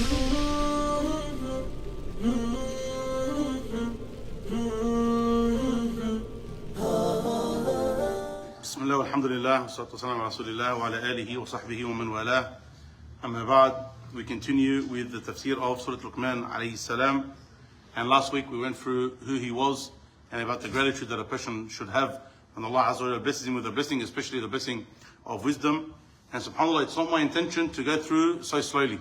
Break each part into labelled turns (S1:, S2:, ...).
S1: Bismillah, alhamdulillah, salatu wasalam ala rasulillah wa ala alihi wa sahbihi wa man walah. Amma ba'd, we continue with the tafsir of Surat Luqman alayhi salam. And last week we went through who he was and about the gratitude that a person should have when Allah Azza wa Jalla blesses him with a blessing, especially the blessing of wisdom. And subhanAllah, it's not my intention to go through so slowly.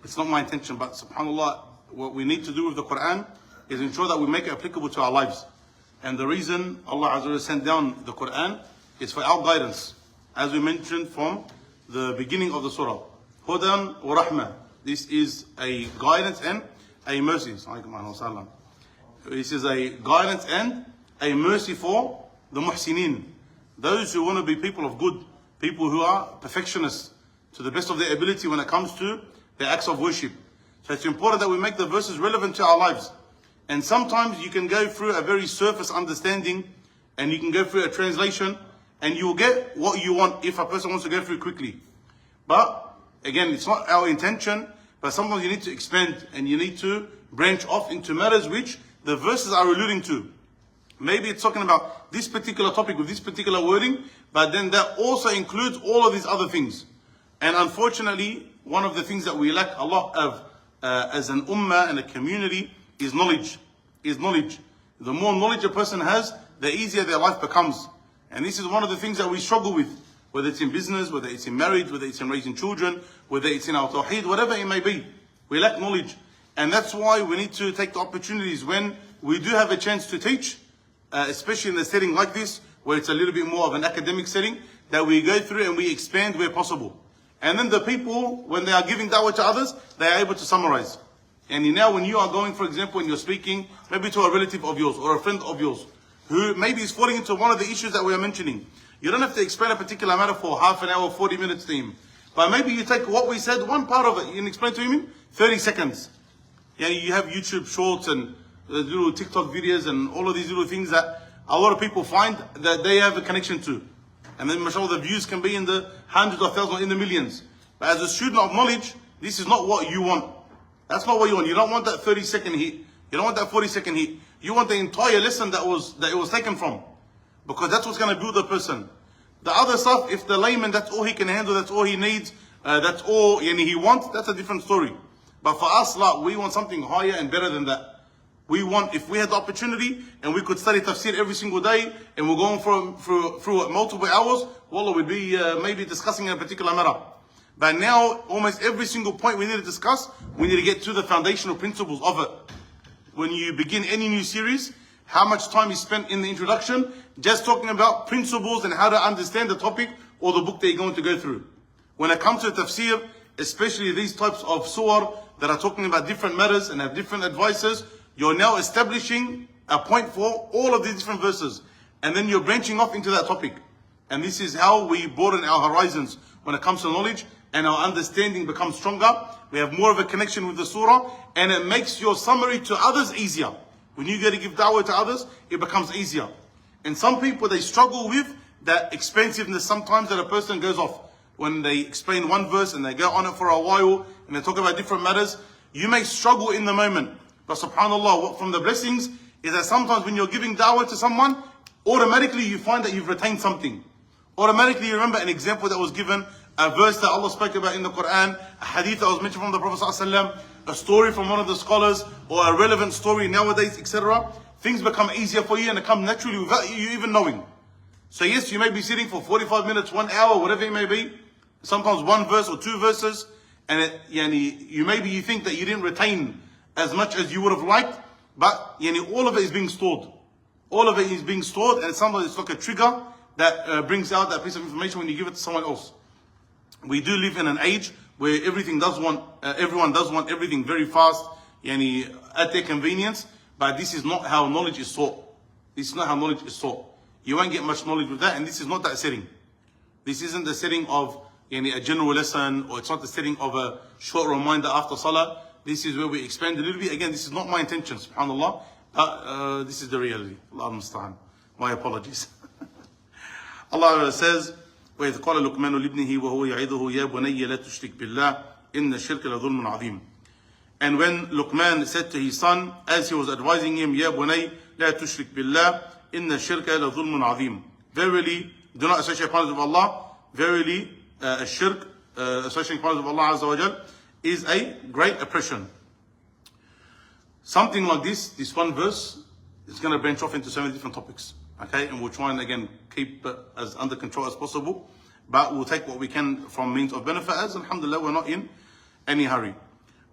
S1: It's not my intention, but subhanAllah, what we need to do with the Quran is ensure that we make it applicable to our lives. And the reason Allah Azza wa Jalla sent down the Quran is for our guidance. As we mentioned from the beginning of the surah. Hudan wa rahmah. This is a guidance and a mercy. This is a guidance and a mercy for the muhsinin. Those who want to be people of good. People who are perfectionists to the best of their ability when it comes to their acts of worship. So it's important that we make the verses relevant to our lives. And sometimes you can go through a very surface understanding and you can go through a translation and you will get what you want if a person wants to go through quickly. But again, it's not our intention, but sometimes you need to expand and you need to branch off into matters which the verses are alluding to. Maybe it's talking about this particular topic with this particular wording, but then that also includes all of these other things. And unfortunately, one of the things that we lack a lot of as an ummah and a community is knowledge. The more knowledge a person has, the easier their life becomes. And this is one of the things that we struggle with, whether it's in business, whether it's in marriage, whether it's in raising children, whether it's in our tawheed, whatever it may be. We lack knowledge. And that's why we need to take the opportunities when we do have a chance to teach, especially in a setting like this, where it's a little bit more of an academic setting, that we go through and we expand where possible. And then the people, when they are giving da'wah to others, they are able to summarize. And now when you are going, for example, when you're speaking, maybe to a relative of yours or a friend of yours, who maybe is falling into one of the issues that we are mentioning. You don't have to explain a particular matter for half an hour, 40 minutes to him. But maybe you take what we said, one part of it, you can explain to him in 30 seconds. Yeah, you have YouTube shorts and little TikTok videos and all of these little things that a lot of people find that they have a connection to. And then mashallah, the views can be in the hundreds of thousands, in the millions. But as a student of knowledge, this is not what you want. That's not what you want. You don't want that 30-second hit. You don't want that 40-second hit. You want the entire lesson that it was taken from. Because that's what's going to build the person. The other stuff, if the layman, that's all he can handle, that's all he needs, that's all he wants, that's a different story. But for us, we want something higher and better than that. We want, if we had the opportunity and we could study tafsir every single day and we're going through multiple hours, wallah, we'd be maybe discussing a particular matter. But now, almost every single point we need to discuss, we need to get to the foundational principles of it. When you begin any new series, how much time is spent in the introduction just talking about principles and how to understand the topic or the book that you're going to go through. When it comes to tafsir, especially these types of surah that are talking about different matters and have different advices, you're now establishing a point for all of these different verses. And then you're branching off into that topic. And this is how we broaden our horizons when it comes to knowledge, and our understanding becomes stronger. We have more of a connection with the surah, and it makes your summary to others easier. When you go to give da'wah to others, it becomes easier. And some people, they struggle with that expansiveness sometimes that a person goes off. When they explain one verse and they go on it for a while, and they talk about different matters, you may struggle in the moment. But subhanAllah, from the blessings is that sometimes when you're giving da'wah to someone, automatically you find that you've retained something. Automatically you remember an example that was given, a verse that Allah spoke about in the Quran, a hadith that was mentioned from the Prophet ﷺ, a story from one of the scholars, or a relevant story nowadays, etc. Things become easier for you and it comes naturally without you even knowing. So yes, you may be sitting for 45 minutes, 1 hour, whatever it may be, sometimes one verse or two verses, and maybe you think that you didn't retain as much as you would have liked, but all of it is being stored. All of it is being stored, and sometimes it's like a trigger that brings out that piece of information when you give it to someone else. We do live in an age where everyone does want everything very fast, at their convenience, but this is not how knowledge is taught. This is not how knowledge is taught. You won't get much knowledge with that, and this is not that setting. This isn't the setting of a general lesson, or it's not the setting of a short reminder after salah. This is where we expand a little bit. Again, this is not my intention, subhanAllah, but this is the reality. Allah musta'an. My apologies. Allah says, وَإِذْ قَالَ لُقْمَانُ لِابْنِهِ وَهُوَ يَعِظُهُ يَا بُنَيَّ لَا تُشْرِكْ بِاللَّهِ إِنَّ الشِّرْكَ لَظُلْمٌ عَظِيمٌ. And when Luqman said to his son, as he was advising him, Ya bunay, la tushrik billah, inna shirka la dhulmun azim. Verily, do not associate partners with Allah. Verily, shirk, associating partners with Allah Azza wa Jal, is a great oppression. Something like this one verse, is going to branch off into so many different topics. Okay, and we'll try and again keep it as under control as possible. But we'll take what we can from means of benefit, as alhamdulillah we're not in any hurry.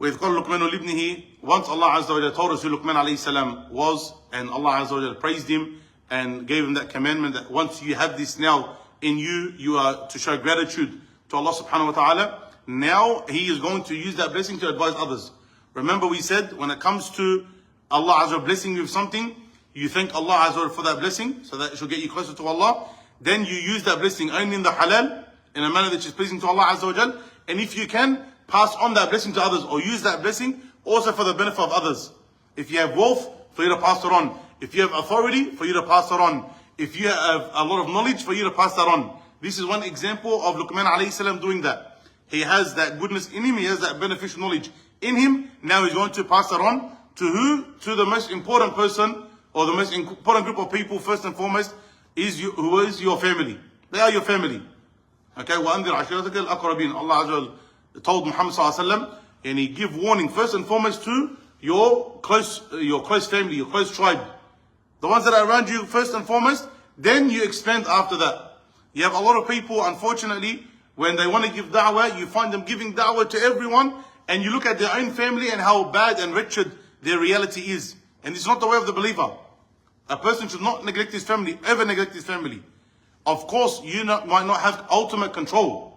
S1: وإذ قال لقمان لابنه, once Allah Azza wa Jalla told us who Luqman alayhi salam was, and Allah Azza wa Jalla praised him and gave him that commandment that once you have this now in you, you are to show gratitude to Allah subhanahu wa ta'ala. Now he is going to use that blessing to advise others. Remember we said when it comes to Allah Azza wa Jalla blessing you with something, you thank Allah Azza wa Jalla for that blessing so that it should get you closer to Allah. Then you use that blessing only in the halal, in a manner that is pleasing to Allah Azza wa Jalla. And if you can, pass on that blessing to others, or use that blessing also for the benefit of others. If you have wealth, for you to pass it on. If you have authority, for you to pass it on. If you have a lot of knowledge, for you to pass that on. This is one example of Luqman alayhi salam doing that. He has that goodness in him, he has that beneficial knowledge in him. Now he's going to pass it on to who? To the most important person, or the most important group of people, first and foremost, who is your family. They are your family. Okay, وَأَنذِرْ عَشِيرَتَكَ الْأَقْرَبِينَ. Allah Azza wa Jalla told Muhammad sallallahu alaihi wasallam, and he give warning first and foremost to your close family, your close tribe, the ones that are around you first and foremost. Then you expand after that. You have a lot of people, unfortunately, when they want to give da'wah, you find them giving da'wah to everyone, and you look at their own family and how bad and wretched their reality is. And it's not the way of the believer. A person should not neglect his family, ever neglect his family. Of course, you might not have ultimate control.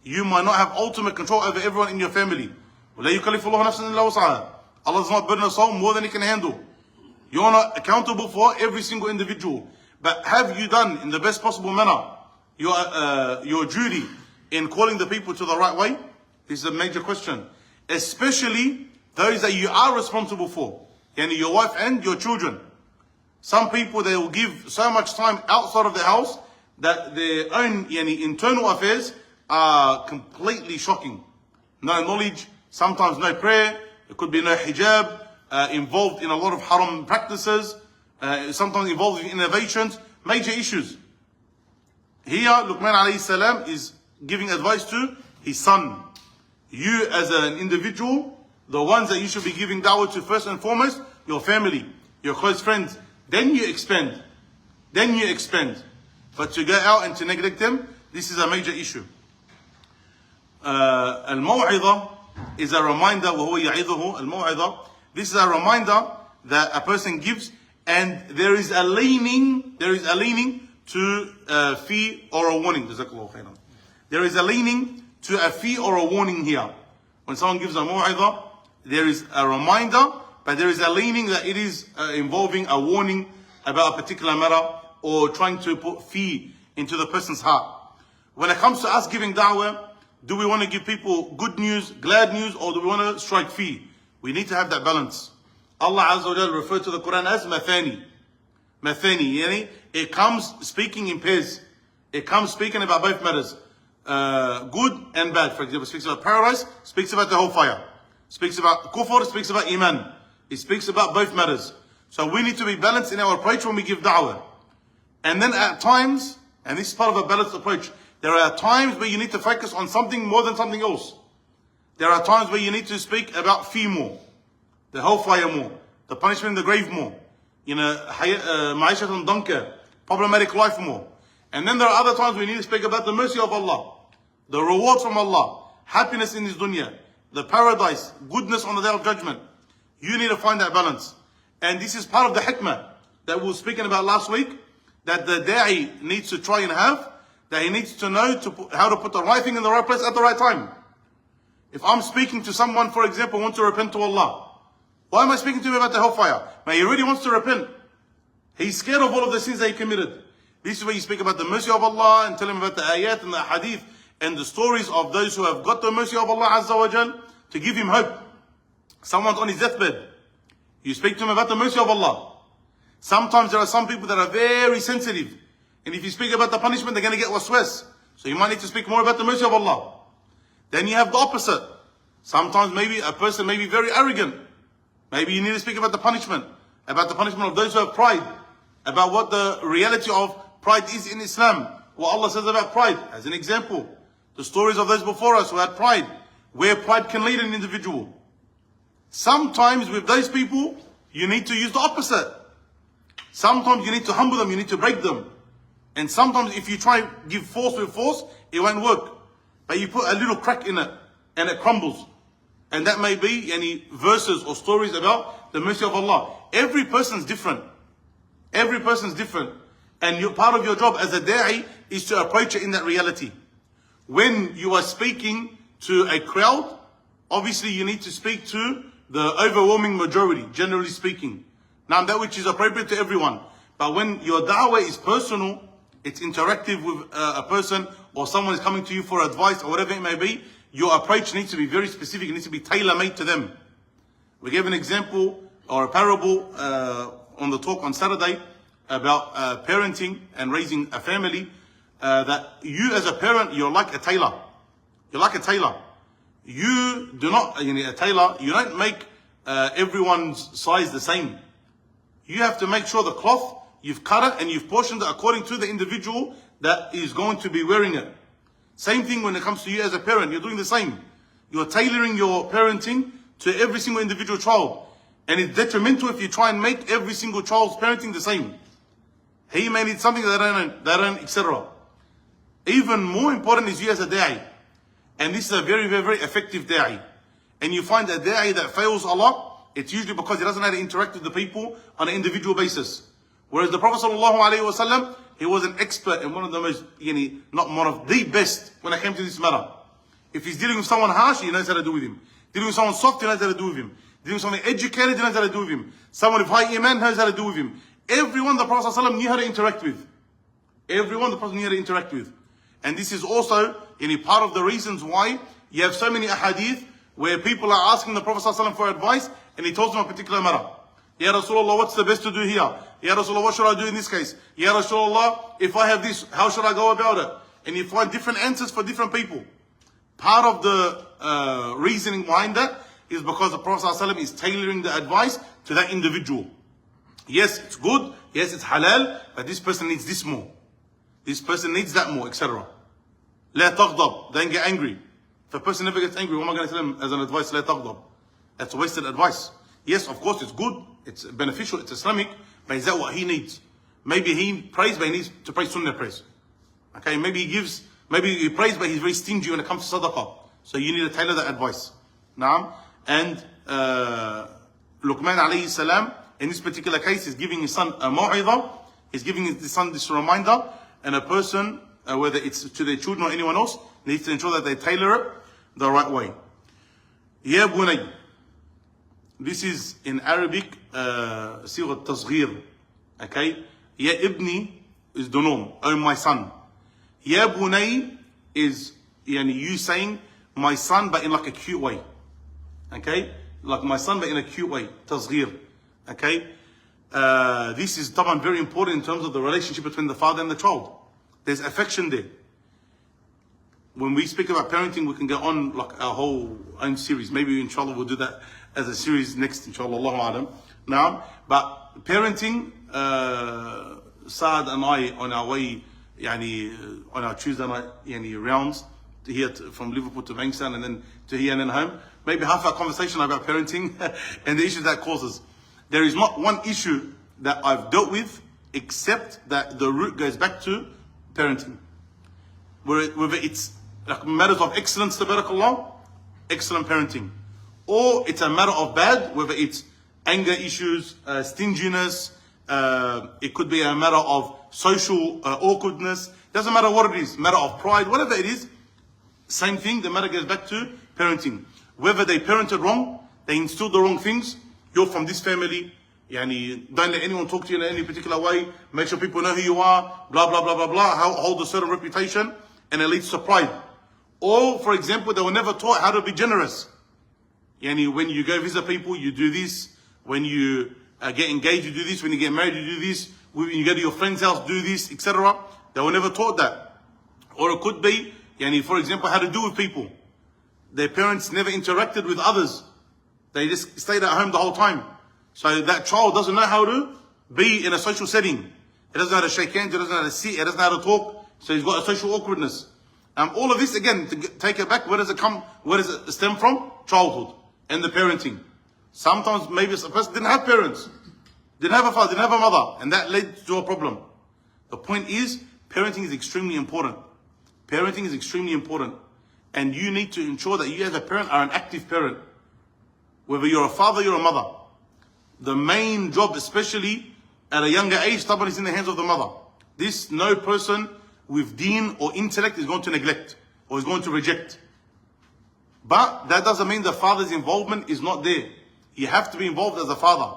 S1: You might not have ultimate control over everyone in your family. Allah does not burden a soul more than he can handle. You are not accountable for every single individual. But have you done in the best possible manner your duty in calling the people to the right way? This is a major question. Especially those that you are responsible for. Yani your wife and your children. Some people, they will give so much time outside of the house that their own internal affairs are completely shocking. No knowledge, sometimes no prayer, it could be no hijab, involved in a lot of haram practices, sometimes involved in innovations, major issues. Here, Luqman alayhi salam is giving advice to his son. You as an individual, the ones that you should be giving da'wah to first and foremost, your family, your close friends. Then you expand. Then you expand. But to go out and to neglect them, this is a major issue. Al-maw'idha is a reminder, وَهُوَ يَعِظُهُ al-maw'idha. This is a reminder that a person gives, and there is a leaning to fear or a warning. Jazakallahu khairan. There is a leaning to a fear or a warning here. When someone gives a maw'idha, there is a reminder, but there is a leaning that it is involving a warning about a particular matter, or trying to put fear into the person's heart. When it comes to us giving da'wah, do we want to give people good news, glad news, or do we want to strike fear? We need to have that balance. Allah Azza wa Jalla referred to the Quran as mathani. Mathani, yani it comes speaking in pairs. It comes speaking about both matters. Good and bad. For example, it speaks about paradise, speaks about the whole fire. Speaks about kufr, speaks about iman. It speaks about both matters. So we need to be balanced in our approach when we give da'wah. And then at times, and this is part of a balanced approach, there are times where you need to focus on something more than something else. There are times where you need to speak about fear more, the hellfire more, the punishment in the grave more, ma'ishat danka, problematic life more. And then there are other times where you need to speak about the mercy of Allah, the rewards from Allah, happiness in this dunya, the paradise, goodness on the day of judgment. You need to find that balance. And this is part of the hikmah that we were speaking about last week, that the da'i needs to try and have, that he needs to know how to put the right thing in the right place at the right time. If I'm speaking to someone, for example, who wants to repent to Allah, why am I speaking to him about the hellfire? Man, he really wants to repent. He's scared of all of the sins that he committed. This is where you speak about the mercy of Allah and tell him about the ayat and the hadith and the stories of those who have got the mercy of Allah Azza wa Jal, to give him hope. Someone's on his deathbed. You speak to him about the mercy of Allah. Sometimes there are some people that are very sensitive. And if you speak about the punishment, they're going to get waswas. So you might need to speak more about the mercy of Allah. Then you have the opposite. Sometimes maybe a person may be very arrogant. Maybe you need to speak about the punishment of those who have pride, about what the reality of pride is in Islam, what Allah says about pride. As an example, the stories of those before us who had pride, where pride can lead an individual. Sometimes with those people, you need to use the opposite. Sometimes you need to humble them, you need to break them. And sometimes if you try and give force with force, it won't work. But you put a little crack in it, and it crumbles. And that may be any verses or stories about the mercy of Allah. Every person's different. Every person's different. And part of your job as a da'i is to approach it in that reality. When you are speaking to a crowd, obviously you need to speak to the overwhelming majority, generally speaking. Now that which is appropriate to everyone. But when your da'wah is personal, it's interactive with a person, or someone is coming to you for advice or whatever it may be, your approach needs to be very specific. It needs to be tailor-made to them. We gave an example or a parable on the talk on Saturday about parenting and raising a family. That you as a parent, you're like a tailor. You're like a tailor. You do not, a tailor, you don't make everyone's size the same. You have to make sure the cloth, you've cut it and you've portioned it according to the individual that is going to be wearing it. Same thing when it comes to you as a parent, you're doing the same. You're tailoring your parenting to every single individual child. And it's detrimental if you try and make every single child's parenting the same. He may need something that they don't, etc. Even more important is you as a da'i. And this is a very, very, very effective da'i. And you find a da'i that fails a lot, it's usually because he doesn't know how to interact with the people on an individual basis. Whereas the Prophet ﷺ, he was an expert and one of the most, not one of the best when it came to this matter. If he's dealing with someone harsh, he knows how to do with him. Dealing with someone soft, he knows how to do with him. Dealing with someone educated, he knows how to do with him. Someone with high iman knows how to do with him. Everyone the Prophet ﷺ knew how to interact with. Everyone the Prophet knew how to interact with. And this is also part of the reasons why you have so many ahadith where people are asking the Prophet ﷺ for advice and he tells them a particular matter. Ya Rasulullah, what's the best to do here? Ya Rasulullah, what should I do in this case? Ya Rasulullah, if I have this, how should I go about it? And you find different answers for different people. Part of the reasoning behind that is because the Prophet ﷺ is tailoring the advice to that individual. Yes, it's good. Yes, it's halal. But this person needs this more. This person needs that more, etc. لا تغضب. Don't get angry. If a person never gets angry, what am I going to tell him as an advice? لا تغضب. That's wasted advice. Yes, of course, it's good. It's beneficial. It's Islamic. But is that what he needs? Maybe he prays, but he needs to pray sunnah prayers. Okay, maybe he prays, but he's very stingy when it comes to sadaqah. So you need to tailor that advice. Naam. And Luqman alayhi salam, in this particular case, is giving his son a maw'idah. He's giving his son this reminder. And a person, whether it's to their children or anyone else, needs to ensure that they tailor it the right way. Ya bunay. This is in Arabic, Surat Tasghir. Okay? Ya ibni is the norm. Oh, my son. Ya bunay is you saying my son, but in like a cute way. Okay? Like my son, but in a cute way. Tasghir. Okay? This is very important in terms of the relationship between the father and the child. There's affection there. When we speak about parenting, we can go on like a whole own series. Maybe inshallah we'll do that as a series next, inshallah, Allahu A'lam. Now, but parenting, Saad and I on our way, on our Tuesday night, rounds to here from Liverpool to Bankstown and then to here and then home. Maybe half our conversation about parenting and the issues that causes. There is not one issue that I've dealt with except that the root goes back to parenting. Whether it's like matters of excellence, tabarakallah, excellent parenting. Or it's a matter of bad, whether it's anger issues, stinginess, it could be a matter of social awkwardness. Doesn't matter what it is, matter of pride, whatever it is, same thing, the matter goes back to parenting. Whether they parented wrong, they instilled the wrong things, you're from this family, don't let anyone talk to you in any particular way, make sure people know who you are, blah, blah, blah, blah, blah, hold a certain reputation, and it leads to pride. Or, for example, they were never taught how to be generous. When you go visit people, you do this. When you get engaged, you do this. When you get married, you do this. When you go to your friend's house, do this, etc. They were never taught that. Or it could be, for example, how to deal with people. their parents never interacted with others. They just stayed at home the whole time. So that child doesn't know how to be in a social setting. He doesn't know how to shake hands, he doesn't know how to sit, he doesn't know how to talk. So he's got a social awkwardness. All of this, again, to take it back, where does it come? Where does it stem from? Childhood and the parenting. Sometimes maybe a person didn't have parents, didn't have a father, didn't have a mother, and that led to a problem. The point is, parenting is extremely important. Parenting is extremely important. And you need to ensure that you as a parent are an active parent. Whether you're a father, you're a mother. The main job, especially at a younger age, stubborn is in the hands of the mother. This no person with deen or intellect is going to neglect or is going to reject. But that doesn't mean the father's involvement is not there. You have to be involved as a father.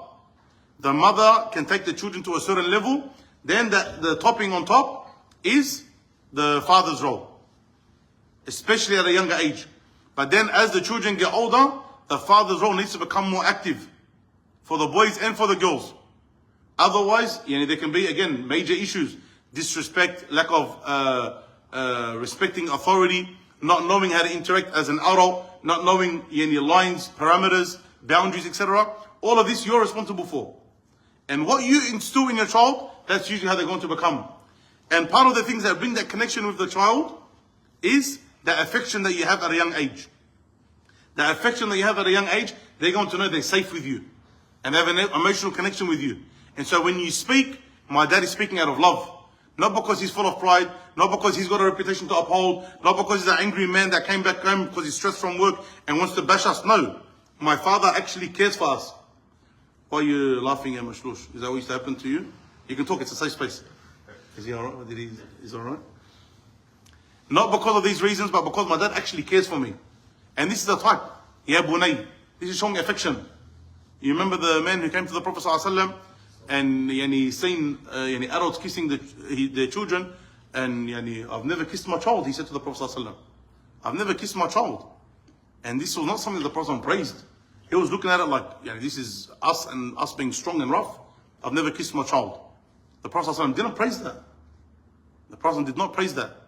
S1: The mother can take the children to a certain level, then the topping on top is the father's role, especially at a younger age. But then as the children get older, the father's role needs to become more active for the boys and for the girls. Otherwise, there can be, again, major issues. Disrespect, lack of respecting authority, not knowing how to interact as an adult, not knowing lines, parameters, boundaries, etc. All of this you're responsible for. And what you instill in your child, that's usually how they're going to become. And part of the things that bring that connection with the child is the affection that you have at a young age. The affection that you have at a young age, they're going to know they're safe with you. And they have an emotional connection with you. And so when you speak, my dad is speaking out of love. Not because he's full of pride, not because he's got a reputation to uphold, not because he's an angry man that came back home because he's stressed from work and wants to bash us. No. My father actually cares for us. Why are you laughing at Mashloush? Is that what used to happen to you? You can talk, it's a safe space. Is he alright? Is alright? Not because of these reasons, but because my dad actually cares for me. And this is the type. Ya bunay. This is showing affection. You remember the man who came to the Prophet ﷺ and he seen adults kissing their children, and I've never kissed my child, he said to the Prophet ﷺ. I've never kissed my child. And this was not something the Prophet praised. He was looking at it like, this is us and us being strong and rough. I've never kissed my child. The Prophet ﷺ didn't praise that. The Prophet did not praise that.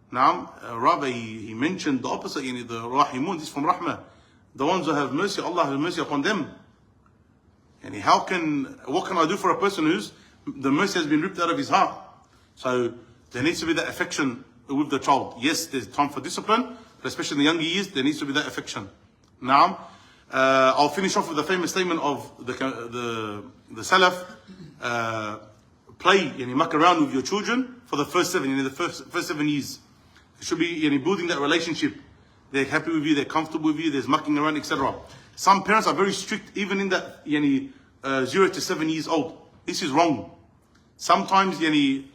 S1: Now, rather he mentioned the opposite, the Rahimun, this is from Rahmah. The ones who have mercy, Allah has mercy upon them. And what can I do for a person whose the mercy has been ripped out of his heart? So there needs to be that affection with the child. Yes, there's time for discipline, but especially in the younger years, there needs to be that affection. Now, I'll finish off with the famous statement of the Salaf. Play, muck around with your children for the first 7, the first 7 years. It should be building that relationship. They're happy with you, they're comfortable with you, there's mucking around, etc. Some parents are very strict, even in that 0 to 7 years old. This is wrong. Sometimes,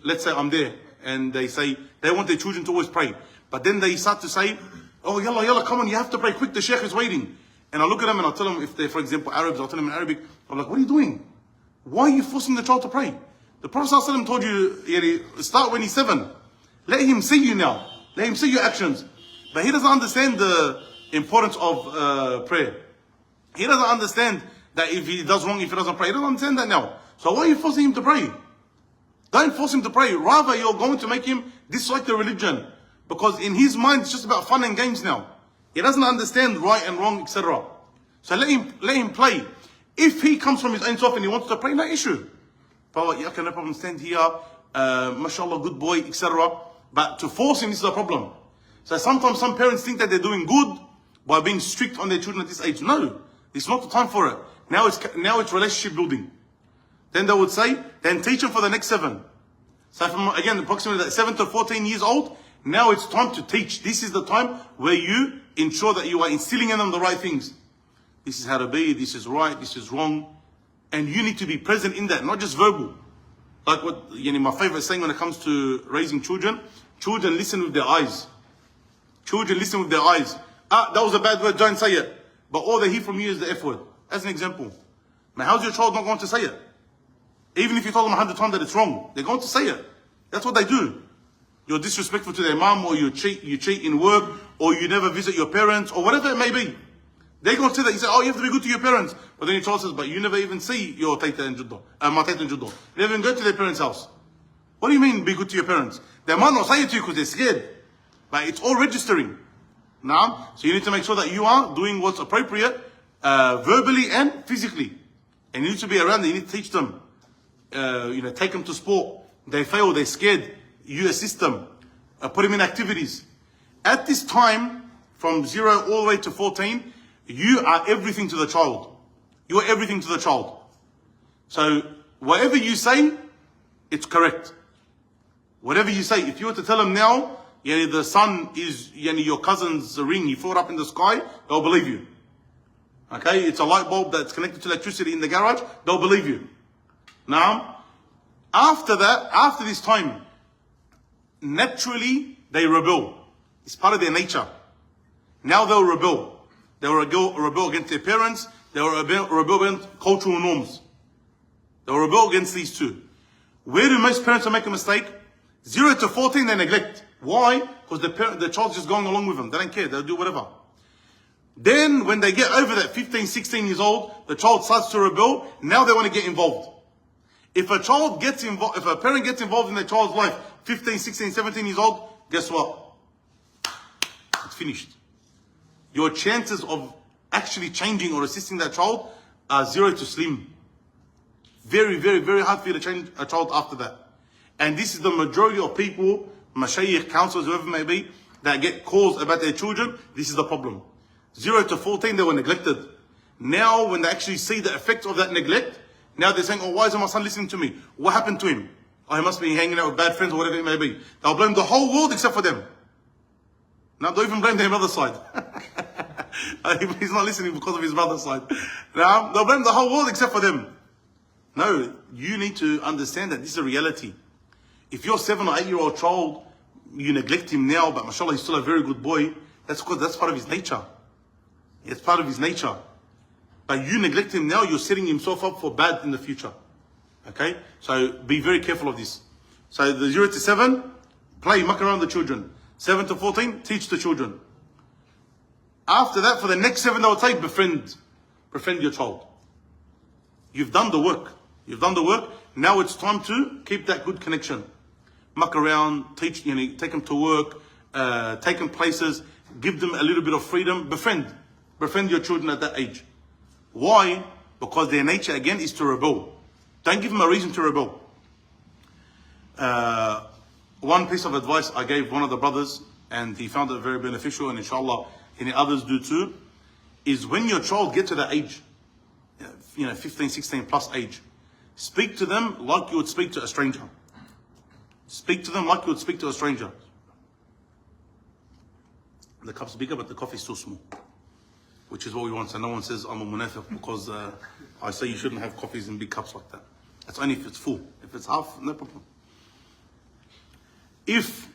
S1: let's say I'm there, and they say they want their children to always pray. But then they start to say, oh, yalla, come on, you have to pray quick, the Shaykh is waiting. And I look at them and I'll tell them, if they're, for example, Arabs, I'll tell them in Arabic, I'm like, what are you doing? Why are you forcing the child to pray? The Prophet ﷺ told you, start when he's 7. Let him see you now. Let him see your actions. But he doesn't understand the importance of prayer. He doesn't understand that if he does wrong, if he doesn't pray, he doesn't understand that now. So why are you forcing him to pray? Don't force him to pray. Rather, you're going to make him dislike the religion. Because in his mind, it's just about fun and games now. He doesn't understand right and wrong, etc. So let him play. If he comes from his own self and he wants to pray, no issue. But yeah, okay, no problem, stand here, mashallah, good boy, etc. But to force him, this is a problem. So sometimes some parents think that they're doing good by being strict on their children at this age. No, it's not the time for it. Now it's relationship building. Then they would say, then teach them for the next 7. So from, again, approximately 7 to 14 years old, now it's time to teach. This is the time where you ensure that you are instilling in them the right things. This is how to be, this is right, this is wrong. And you need to be present in that, not just verbal. Like what, my favorite saying when it comes to raising children, children listen with their eyes. Children listen with their eyes. That was a bad word, don't say it. But all they hear from you is the F word. As an example. Now, how's your child not going to say it? Even if you told them 100 times that it's wrong, they're going to say it. That's what they do. You're disrespectful to their mom, or you cheat in work, or you never visit your parents, or whatever it may be. They're going to say that. You say, oh, you have to be good to your parents. But then your child says, but you never even see your Taita and Juddo, my Taita and Juddo. You never even go to their parents' house. What do you mean, be good to your parents? They might not say it to you because they're scared. But it's all registering. Now, so you need to make sure that you are doing what's appropriate, verbally and physically. And you need to be around them. You need to teach them. Take them to sport. They fail, they're scared. You assist them. Put them in activities. At this time, from 0 all the way to 14, you are everything to the child. You are everything to the child. So, whatever you say, it's correct. Whatever you say, if you were to tell them now, the sun is your cousin's ring, you throw it up in the sky, they'll believe you. Okay, it's a light bulb that's connected to electricity in the garage, they'll believe you. Now, after that, after this time, naturally they rebel. It's part of their nature. Now they'll rebel. They'll rebel against their parents, they'll rebel against cultural norms. They'll rebel against these two. Where do most parents make a mistake? 0 to 14 they neglect. Why? Because the child's just going along with them. They don't care. They'll do whatever. Then when they get over that 15, 16 years old, the child starts to rebel. Now they want to get involved. If a child gets involved, if a parent gets involved in their child's life, 15, 16, 17 years old, guess what? It's finished. Your chances of actually changing or assisting that child are 0 to slim. Very, very, very hard for you to change a child after that. And this is the majority of people, mashayikh, counselors, whoever it may be, that get calls about their children. This is the problem. 0 to 14, they were neglected. Now, when they actually see the effects of that neglect, now they're saying, oh, why isn't my son listening to me? What happened to him? Oh, he must be hanging out with bad friends or whatever it may be. They'll blame the whole world except for them. Now, don't even blame their mother's side. He's not listening because of his mother's side. Now, they'll blame the whole world except for them. No, you need to understand that this is a reality. If your 7 or 8 year old child, you neglect him now, but mashallah, he's still a very good boy, that's because that's part of his nature. It's part of his nature. But you neglect him now, you're setting himself up for bad in the future. Okay? So be very careful of this. So the 0 to 7, play, muck around the children. 7 to 14, teach the children. After that, for the next 7, they will say, befriend your child. You've done the work. You've done the work. Now it's time to keep that good connection. Muck around, teach, take them to work, take them places, give them a little bit of freedom. Befriend your children at that age. Why? Because their nature again is to rebel. Don't give them a reason to rebel. One piece of advice I gave one of the brothers, and he found it very beneficial, and inshallah any others do too, is when your child gets to that age, 15, 16 plus age, speak to them like you would speak to a stranger. Speak to them like you would speak to a stranger. The cup's bigger, but the coffee's still small. Which is what we want. So no one says I'm a munafiq because I say you shouldn't have coffees in big cups like that. That's only if it's full. If it's half, no problem. If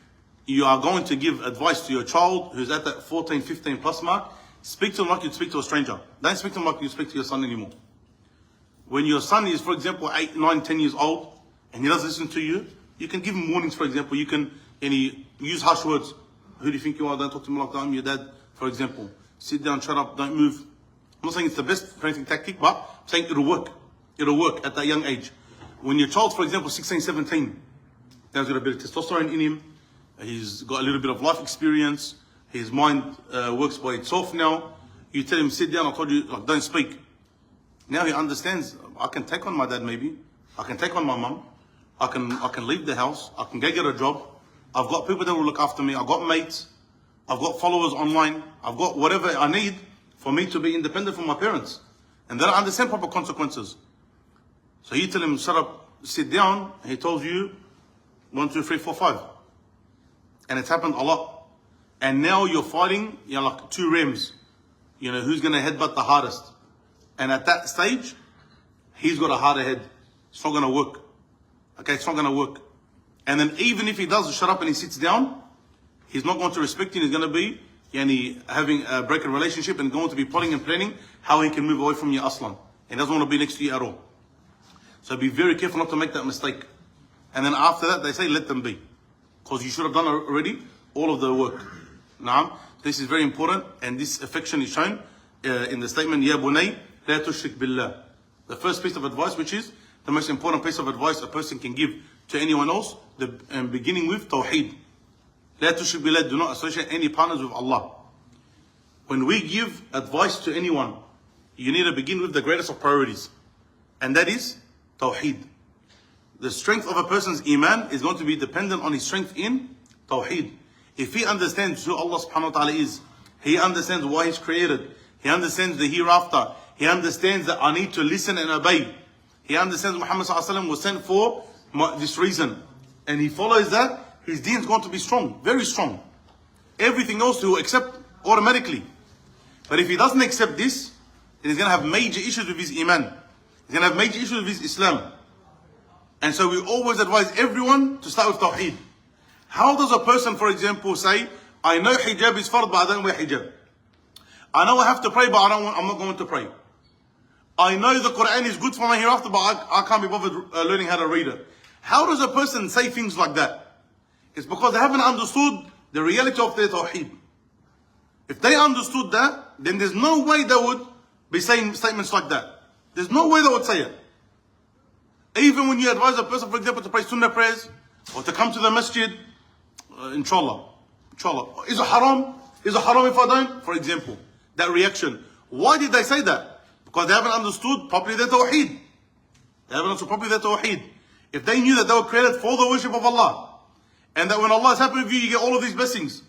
S1: you are going to give advice to your child who's at that 14, 15 plus mark, speak to them like you'd speak to a stranger. Don't speak to them like you speak to your son anymore. When your son is, for example, 8, 9, 10 years old, and he doesn't listen to you, you can give him warnings, for example. You can use harsh words. Who do you think you are? Don't talk to me like that. I'm your dad, for example. Sit down, shut up, don't move. I'm not saying it's the best parenting tactic, but I'm saying it'll work. It'll work at that young age. When your child, for example, 16, 17, there's got a bit of testosterone in him. He's got a little bit of life experience. His mind works by itself now. You tell him, sit down, I told you, like, don't speak. Now he understands, I can take on my dad maybe. I can take on my mum. I can leave the house. I can go get a job. I've got people that will look after me. I've got mates. I've got followers online. I've got whatever I need for me to be independent from my parents. And then I understand proper consequences. So you tell him, shut up, sit down. He tells you 1, 2, 3, 4, 5. And it's happened a lot. And now you're fighting, like two rams. Who's going to headbutt the hardest. And at that stage, he's got a harder head. It's not going to work. Okay, it's not going to work. And then even if he does shut up and he sits down, he's not going to respect you. He's going to be having a broken relationship and going to be plotting and planning how he can move away from you aslan. He doesn't want to be next to you at all. So be very careful not to make that mistake. And then after that, they say, let them be. Because you should have done already all of the work. Now, this is very important. And this affection is shown in the statement, Ya bunay, la tushrik billah. The first piece of advice, which is the most important piece of advice a person can give to anyone else, beginning with tawheed. La tushrik billah, do not associate any partners with Allah. when we give advice to anyone, you need to begin with the greatest of priorities. And that is Tawheed. The strength of a person's Iman is going to be dependent on his strength in Tawheed. If he understands who Allah subhanahu wa ta'ala is, he understands why he's created, he understands the hereafter, he understands that I need to listen and obey, he understands Muhammad sallallahu alaihi wasallam was sent for this reason, and he follows that, his deen is going to be strong, very strong. Everything else he will accept automatically. But if he doesn't accept this, then he's going to have major issues with his Iman. He's going to have major issues with his Islam. And so we always advise everyone to start with Tawheed. How does a person, for example, say, I know hijab is fard, but I don't wear hijab. I know I have to pray, but I'm not going to pray. I know the Quran is good for my hereafter, but I can't be bothered learning how to read it. How does a person say things like that? It's because they haven't understood the reality of their Tawheed. If they understood that, then there's no way they would be saying statements like that. There's no way they would say it. Even when you advise a person, for example, to pray sunnah prayers, or to come to the masjid, inshallah. Is it haram? Is it haram if I don't? For example, that reaction. Why did they say that? Because they haven't understood properly their Tawheed. They haven't understood properly their Tawheed. If they knew that they were created for the worship of Allah, and that when Allah is happy with you, you get all of these blessings,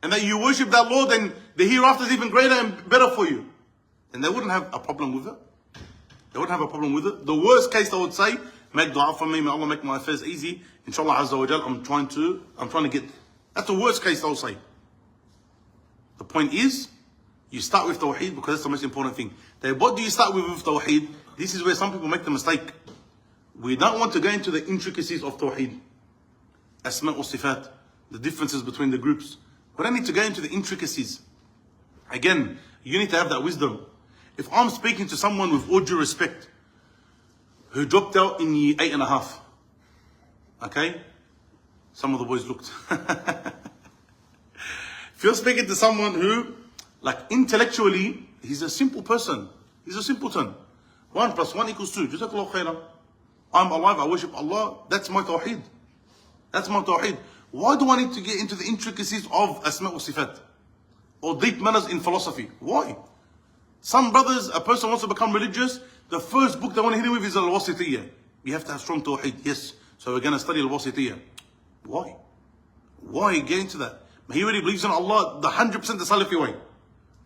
S1: and that you worship that Lord, and the hereafter is even greater and better for you, then they wouldn't have a problem with it. They wouldn't have a problem with it. The worst case they would say, make dua for me, may Allah make my affairs easy. Inshallah Azza wa Jal, I'm trying to get. That's the worst case they'll say. The point is, you start with Tawheed because that's the most important thing. Then what do you start with Tawheed? This is where some people make the mistake. We don't want to go into the intricacies of Tawheed. Asma wa Sifat, the differences between the groups. We don't need to go into the intricacies. Again, you need to have that wisdom. If I'm speaking to someone with all due respect, who dropped out in year 8.5, okay? Some of the boys looked. If you're speaking to someone who, like intellectually, he's a simple person. He's a simpleton. 1 + 1 = 2. Jazakallah khairan. I'm alive, I worship Allah. That's my Tawheed. That's my Tawheed. Why do I need to get into the intricacies of Asma wa Sifat? Or deep manners in philosophy? Why? Some brothers, a person wants to become religious, the first book they want to hit him with is Al-Wasitiyya. You have to have strong Tawheed. Yes. So we're going to study Al-Wasitiyya. Why? Why get into that? He already believes in Allah, the 100% the Salafi way.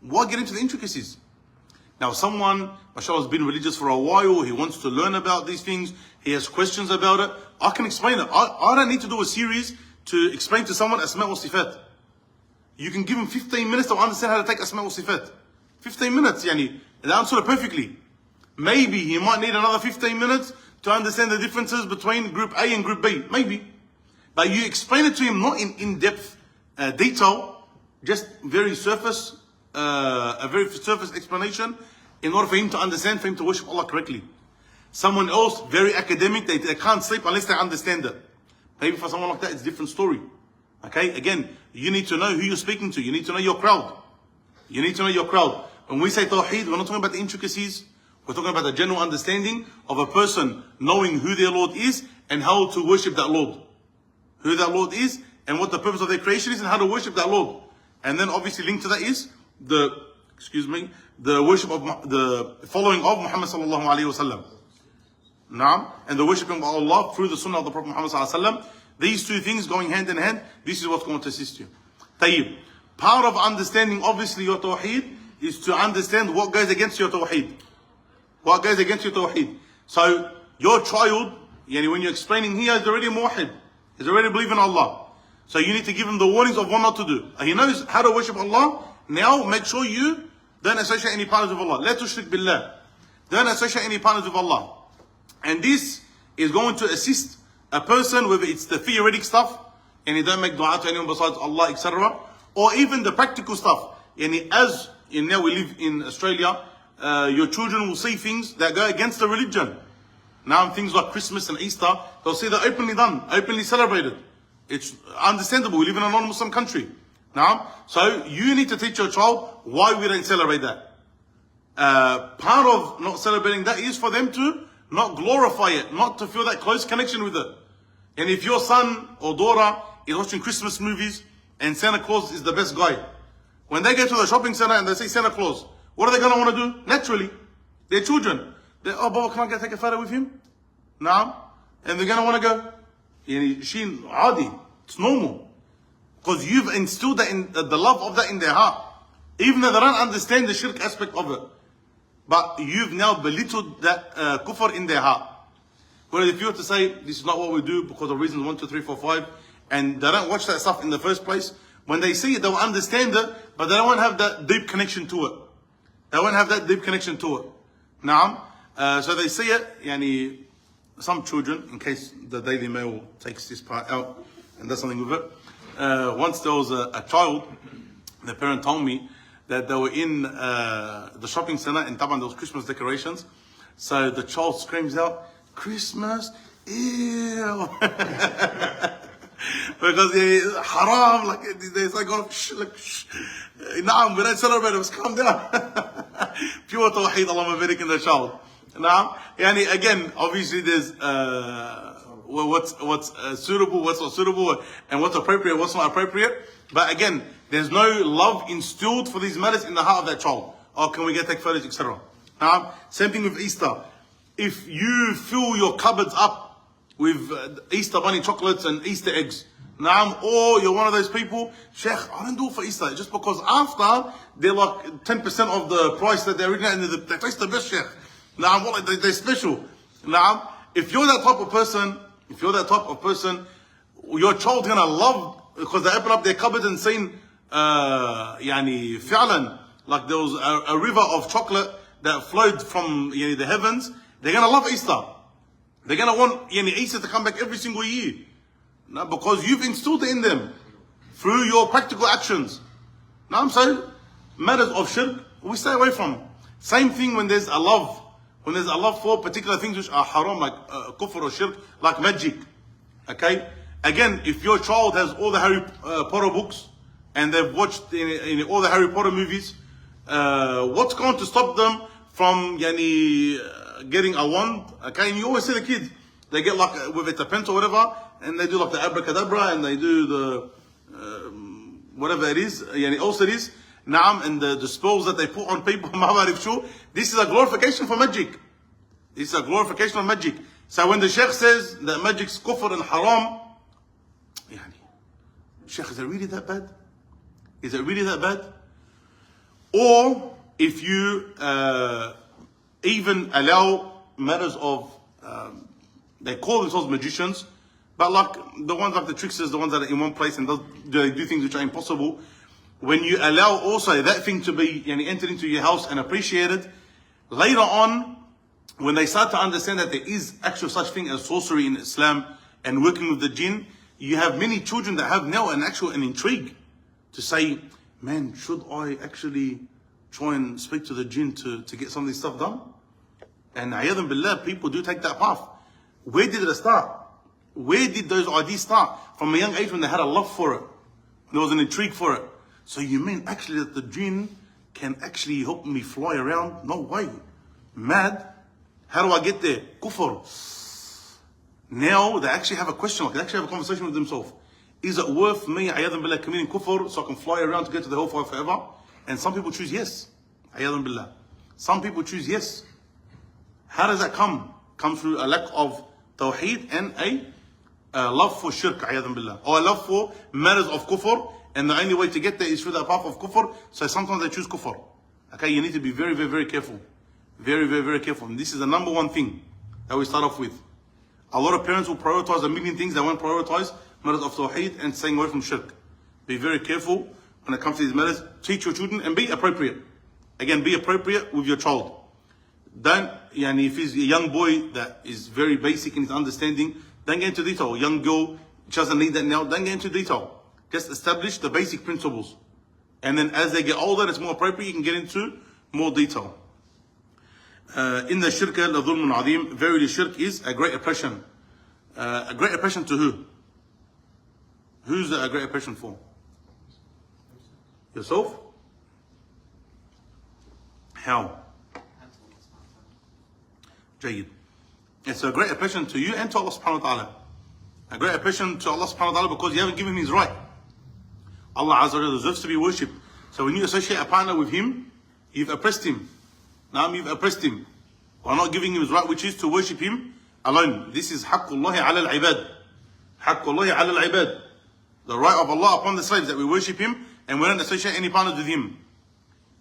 S1: Why get into the intricacies? Now someone, mashallah, has been religious for a while, he wants to learn about these things, he has questions about it, I can explain it. I don't need to do a series to explain to someone Asma wa Sifat. You can give him 15 minutes to understand how to take Asma wa Sifat. 15 minutes, yani, and answer it perfectly. Maybe he might need another 15 minutes to understand the differences between group A and group B. Maybe. But you explain it to him not in in-depth detail, just very surface, a very surface explanation in order for him to understand, for him to worship Allah correctly. Someone else, very academic, they can't sleep unless they understand it. Maybe for someone like that, it's a different story. Okay, again, you need to know who you're speaking to. You need to know your crowd. You need to know your crowd. When we say Tawheed, we're not talking about the intricacies. We're talking about the general understanding of a person knowing who their Lord is and how to worship that Lord. Who that Lord is and what the purpose of their creation is and how to worship that Lord. And then obviously linked to that is the worship of the following of Muhammad sallallahu alaihi wasallam. Naam, and the worshiping of Allah through the sunnah of the Prophet Muhammad sallallahu alaihi wasallam. These two things going hand in hand, this is what's going to assist you. Tayyib. Part of understanding obviously your Tawheed is to understand what goes against your Tawheed. What goes against your Tawheed. So your child, when you're explaining here, is already muwahhid. He's already believing in Allah. So you need to give him the warnings of what not to do. He knows how to worship Allah. Now make sure you don't associate any partners with Allah. La tushrik billah. Don't associate any partners with Allah. And this is going to assist a person, whether it's the theoretic stuff, and you don't make dua to anyone besides Allah, etc., or even the practical stuff. As now we live in Australia, your children will see things that go against the religion. Now things like Christmas and Easter, they'll see that openly done, openly celebrated. It's understandable, we live in a non-Muslim country. Now, so you need to teach your child why we don't celebrate that. Part of not celebrating that is for them to not glorify it, not to feel that close connection with it. And if your son or daughter is watching Christmas movies and Santa Claus is the best guy, When they get to the shopping center and they see Santa Claus, what are they going to want to do? Naturally, their children. Oh, Baba, can I take a photo with him? Naam. And they're going to want to go. Yani, adi. It's normal. Because you've instilled that in, the love of that in their heart. Even though they don't understand the shirk aspect of it. But you've now belittled that kufr in their heart. Whereas if you were to say, this is not what we do because of reasons 1, 2, 3, 4, 5, and they don't watch that stuff in the first place, when they see it, they will understand it, but they don't have that deep connection to it. They won't have that deep connection to it. Naam. So they see it, yani, some children, in case the Daily Mail takes this part out and does something with it. Once there was a child, the parent told me that they were in the shopping center and there was Christmas decorations. So the child screams out, Christmas, ew. Because haram, like they say, go shh, like shh. Naam, we don't celebrate it, calm down. Pure tawheed, Allah barik in the child. Naam, yani again, obviously there's what's suitable, what's not suitable, and what's appropriate, what's not appropriate. But again, there's no love instilled for these matters in the heart of that child. Oh, can we take photos, etc. Same thing with Easter. If you fill your cupboards up with Easter bunny chocolates and Easter eggs, or you're one of those people, Sheikh, I don't do it for Easter, just because after they're like 10% of the price that they're originally, and they taste the best, Sheikh. They're special. If you're that type of person, your child's gonna love, because they open up their cupboard and saying, yani, fi'lan, like there was a river of chocolate that flowed from the heavens. They're gonna love Easter. They're gonna want Easter to come back every single year. No, because you've instilled it in them through your practical actions. So matters of shirk, we stay away from. Same thing when there's a love. When there's a love for particular things which are haram, like kufr or shirk, like magic. Okay? Again, if your child has all the Harry Potter books, and they've watched all the Harry Potter movies, what's going to stop them from getting a wand? Okay? And you always see the kids, they get like, with a pencil or whatever, and they do like the abracadabra, and they do the, whatever it is, also it is. Naam, and the spells that they put on people, this is a glorification for magic. This is a glorification of magic. So when the Shaykh says that magic's kufr and haram, Shaykh, is it really that bad? Is it really that bad? Or if you even allow matters of, they call themselves magicians, but like the ones like the tricksters, the ones that are in one place and they do things which are impossible. When you allow also that thing to be entered into your house and appreciated, later on, when they start to understand that there is actual such thing as sorcery in Islam and working with the jinn, you have many children that have now an intrigue to say, man, should I actually try and speak to the jinn to get some of this stuff done? And ayadhan billah, people do take that path. Where did it start? Where did those ideas start? From a young age when they had a love for it. There was an intrigue for it. So you mean actually that the jinn can actually help me fly around? No way. Mad. How do I get there? Kufr. Now they actually have a question, they actually have a conversation with themselves. Is it worth me, ayadhan billah, committing kufr so I can fly around to get to the hellfire forever? And some people choose yes. Ayadhan billah. Some people choose yes. How does that come? Come through a lack of tawheed and a love for shirk, ayadhan billah. Or a love for matters of kufr. And the only way to get there is through the path of kufr. So sometimes they choose kufr. Okay, you need to be very, very, very careful. Very, very, very careful. And this is the number one thing that we start off with. A lot of parents will prioritize a million things. They won't prioritize matters of tawheed and staying away from shirk. Be very careful when it comes to these matters. Teach your children and be appropriate. Again, be appropriate with your child. Don't, if he's a young boy that is very basic in his understanding, don't get into detail. Young girl, she doesn't need that now, don't get into detail. Just establish the basic principles. And then as they get older, it's more appropriate, you can get into more detail. In the shirk, al-dhulmun adhim, verily shirk is a great oppression. A great oppression to who? Who's a great oppression for? Yourself? How? Jayyid. It's a great oppression to you and to Allah subhanahu wa ta'ala. A great oppression to Allah subhanahu wa ta'ala because you haven't given him his right. Allah Azza wa Jalla deserves to be worshipped. So when you associate a partner with him, you've oppressed him. Now you've oppressed him. We're not giving him his right, which is to worship him alone. This is haqqullahi ala al-ibad. Haqqullahi ala al-ibad. The right of Allah upon the slaves, that we worship him and we don't associate any partners with him.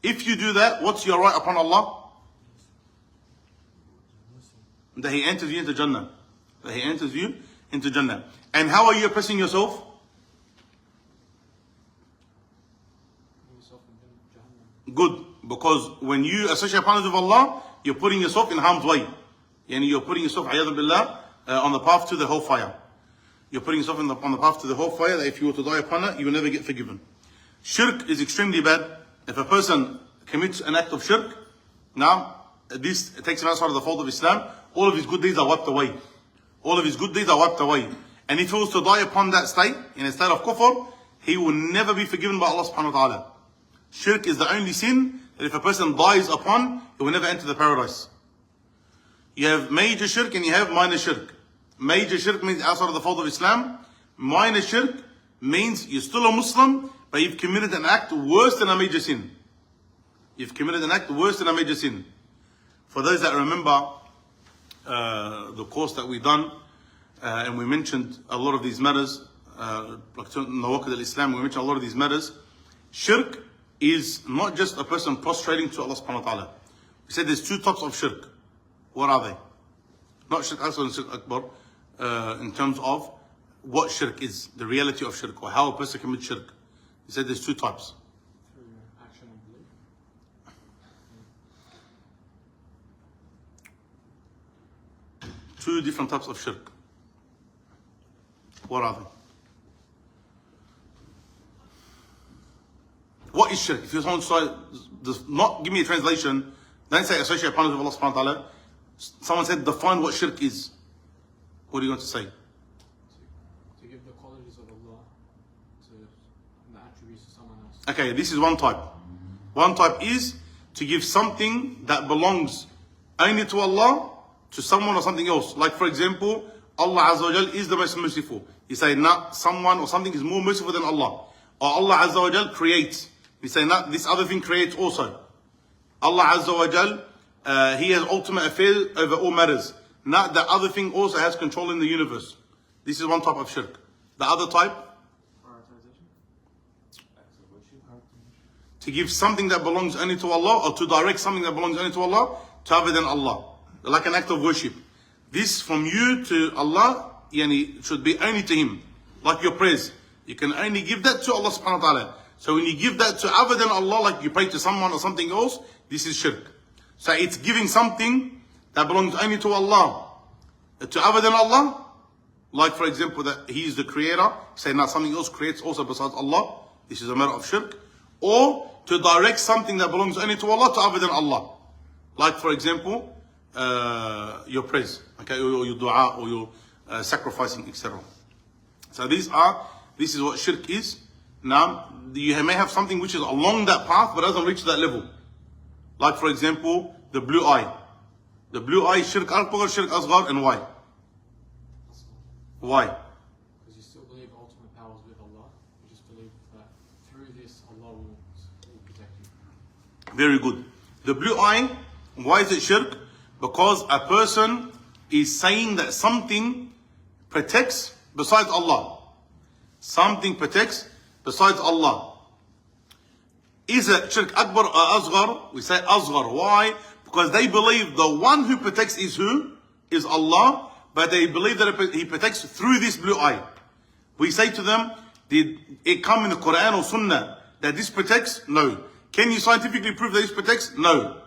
S1: If you do that, what's your right upon Allah? That He enters you into Jannah. That He enters you into Jannah. And how are you oppressing yourself? Good. Because when you associate partners with Allah, you're putting yourself in harm's way. Yani you're putting yourself, ayadhan billah, on the path to the hellfire. You're putting yourself on the path to the hellfire, that if you were to die upon it, you will never get forgiven. Shirk is extremely bad. If a person commits an act of shirk, now this takes him outside of the fold of Islam, all of his good deeds are wiped away. All of his good deeds are wiped away. And if he was to die upon that state, in a state of kufr, he will never be forgiven by Allah subhanahu wa ta'ala. Shirk is the only sin that if a person dies upon, he will never enter the paradise. You have major shirk and you have minor shirk. Major shirk means outside of the fold of Islam. Minor shirk means you're still a Muslim, but you've committed an act worse than a major sin. You've committed an act worse than a major sin. For those that remember the course that we've done, and we mentioned a lot of these matters, like in the Nawaqid al-Islam, we mentioned a lot of these matters. Shirk is not just a person prostrating to Allah subhanahu wa ta'ala. We said there's two types of shirk. What are they? Not shirk asghar and shirk akbar, in terms of what shirk is, the reality of shirk, or how a person commits shirk. We said there's two types.
S2: Through action and belief.
S1: Two different types of shirk. What are they? What is shirk? If you're someone does not give me a translation, don't say associate partners with Allah subhanahu wa ta'ala. Someone said define what shirk is. What are you going to say?
S2: To give the qualities of Allah to the attributes to someone else.
S1: Okay, this is one type. One type is to give something that belongs only to Allah to someone or something else. Like for example, Allah Azza wa Jal is the most merciful. You say, not someone or something is more merciful than Allah. Or Allah Azza wa Jal creates. You say, not this other thing creates also. Allah Azza wa Jal, He has ultimate affairs over all matters. Not that other thing also has control in the universe. This is one type of shirk. The other type? To give something that belongs only to Allah, or to direct something that belongs only to Allah to other than Allah. Like an act of worship. This from you to Allah, yani, should be only to Him. Like your prayers. You can only give that to Allah subhanahu wa ta'ala. So when you give that to other than Allah, like you pray to someone or something else, this is shirk. So it's giving something that belongs only to Allah to other than Allah. Like for example, that He is the creator. Say now something else creates also besides Allah. This is a matter of shirk. Or to direct something that belongs only to Allah to other than Allah. Like for example, your praise, okay, or your dua, or your sacrificing, etc. So this is what shirk is. Now, you may have something which is along that path, but doesn't reach that level. Like for example, the blue eye. The blue eye is shirk akbar, shirk asghar, and why? Why?
S2: Because you still believe ultimate powers with Allah. You just believe that through this Allah will protect you.
S1: Very good. The blue eye, why is it shirk? Because a person is saying that something protects besides Allah. Something protects besides Allah. Is it shirk akbar or asghar? We say asghar. Why? Because they believe the one who protects is who? Is Allah. But they believe that He protects through this blue eye. We say to them, did it come in the Quran or Sunnah that this protects? No. Can you scientifically prove that this protects? No.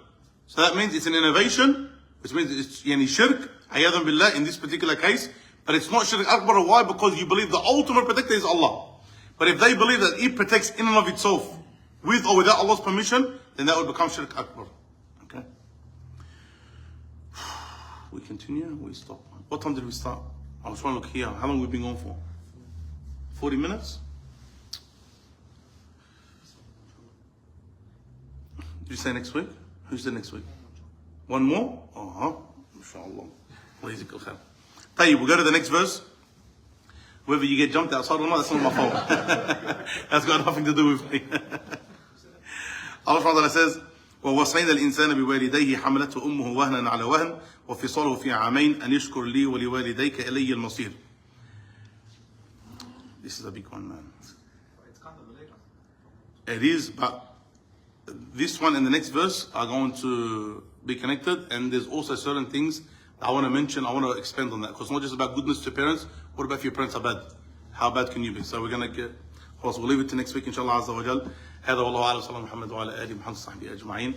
S1: So that means it's an innovation, which means it's yani shirk, ayadhan billah, in this particular case. But it's not shirk akbar. Why? Because you believe the ultimate protector is Allah. But if they believe that it protects in and of itself, with or without Allah's permission, then that would become shirk akbar. Okay? We continue, we stop. What time did we start? I was trying to look here. How long have we been going for? 40 minutes? Did you say next week? Who said next week? One more? Inshallah. Tayyib, we'll go to the next verse. Whether you get jumped outside or not, that's not my fault. That's got nothing to do with me. Allah subhanahu wa ta'ala says, وَوَصَيْنَا الْإِنسَانَ بِوَالِدَيْهِ حَمْلَتْهُ أُمُّهُ وَهْنًا عَلَى وَهْنٍ وَفِصَالُهُ فِي عَامَيْنِ أَنِ اشْكُرْ لِي وَلِوَالِدَيْكَ إِلَيَّ الْمَصِيرُ. This is a big one, man.
S3: It's kind of related.
S1: It is, but this one and the next verse are going to be connected, and there's also certain things that I want to mention. I want to expand on that, because it's not just about goodness to parents. What about if your parents are bad? How bad can you be? So we're going to get, of course, we'll leave it to next week, inshallah azza wa jal. هذا والله أعلم. صلى الله محمد وعلى آله محمد صحبه أجمعين.